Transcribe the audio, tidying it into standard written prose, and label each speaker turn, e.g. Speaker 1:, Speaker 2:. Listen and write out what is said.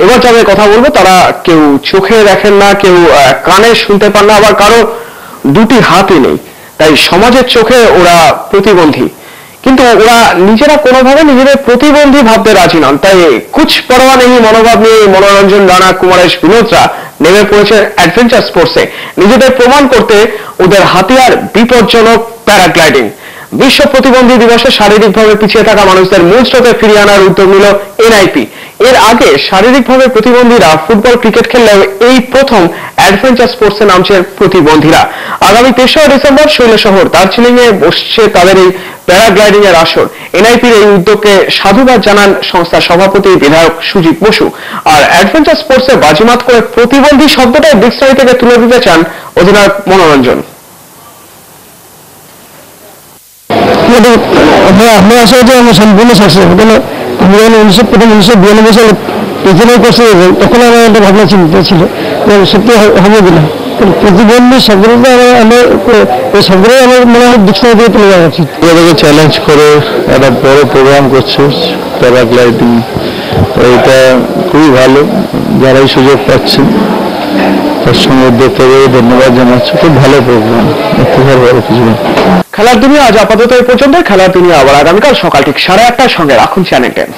Speaker 1: এবার যাদের কথা বলবো তারা কেউ চোখে দেখেন না, কেউ কানে শুনতে পান না, আবার কারো দুটি হাতই নেই, তাই সমাজের চোখে ওরা প্রতিবন্ধী। কিন্তু ওরা নিজেরা কোনোভাবে নিজেদের প্রতিবন্ধী ভাবতে রাজি নন, তাই কুছ পরোয়া নেই মনোভাব নিয়ে মনোরঞ্জন রানা, কুমারেশ, বিনোদরা নেমে পড়েছে অ্যাডভেঞ্চার স্পোর্টসে নিজেদের প্রমাণ করতে। ওদের হাতিয়ার বিপজ্জনক প্যারাগ্লাইডিং। বিশ্ব প্রতিবন্ধী দিবসে শারীরিকভাবে পিছিয়ে থাকা মানুষদের মূল স্রোতে ফিরিয়ে আনার উদ্যোগ নিল এনআইপি। এর আগে শারীরিকভাবে প্রতিবন্ধীরা ফুটবল, ক্রিকেট খেললেও এই প্রথম অ্যাডভেঞ্চার স্পোর্টসে নামছে প্রতিবন্ধীরা। আগামী 3রা ডিসেম্বর শৈলশহর, দার্জিলিং এ বসছে তাদের এই প্যারাগ্লাইডিং এর আসর। এনআইপির এই উদ্যোগকে সাধুবাদ জানান সংস্থার সভাপতি বিধায়ক সুজিত বসু। আর অ্যাডভেঞ্চার স্পোর্টসে বাজিমাত করে প্রতিবন্ধী শব্দটাই ডিকশনারি থেকে তুলে দিতে চান অধিনায়ক মনোরঞ্জন।
Speaker 2: আমি আশা করি আমরা সম্পূর্ণ সাকসেস হবে, কেন আমি 1992 সালে প্রেসিডেন্ট করতে তখন আমার একটা ভাবনা চিন্তা ছিল সত্যি হবে কিনা। প্রতিবন্ধী শব্দটা আমার এই শব্দটাই আমার মনে হয় ডিকশনারি থেকে তুলে দেওয়া উচিত।
Speaker 3: এটাকে চ্যালেঞ্জ করে একটা বড় প্রোগ্রাম করছে প্যারাগ্লাইডিং, এটা খুবই ভালো। যারা এই সুযোগ পাচ্ছে তার সঙ্গে উদ্যোক্তাদের ধন্যবাদ জানাচ্ছি। খুব ভালো প্রোগ্রাম, বড় কিছু।
Speaker 1: খেলার দুনিয়া আজ আপাতত এই পর্যন্ত। খেলার দুনিয়া আবার আগামীকাল সকাল ঠিক 8:30টার সঙ্গে রাখুন চ্যানেল 10।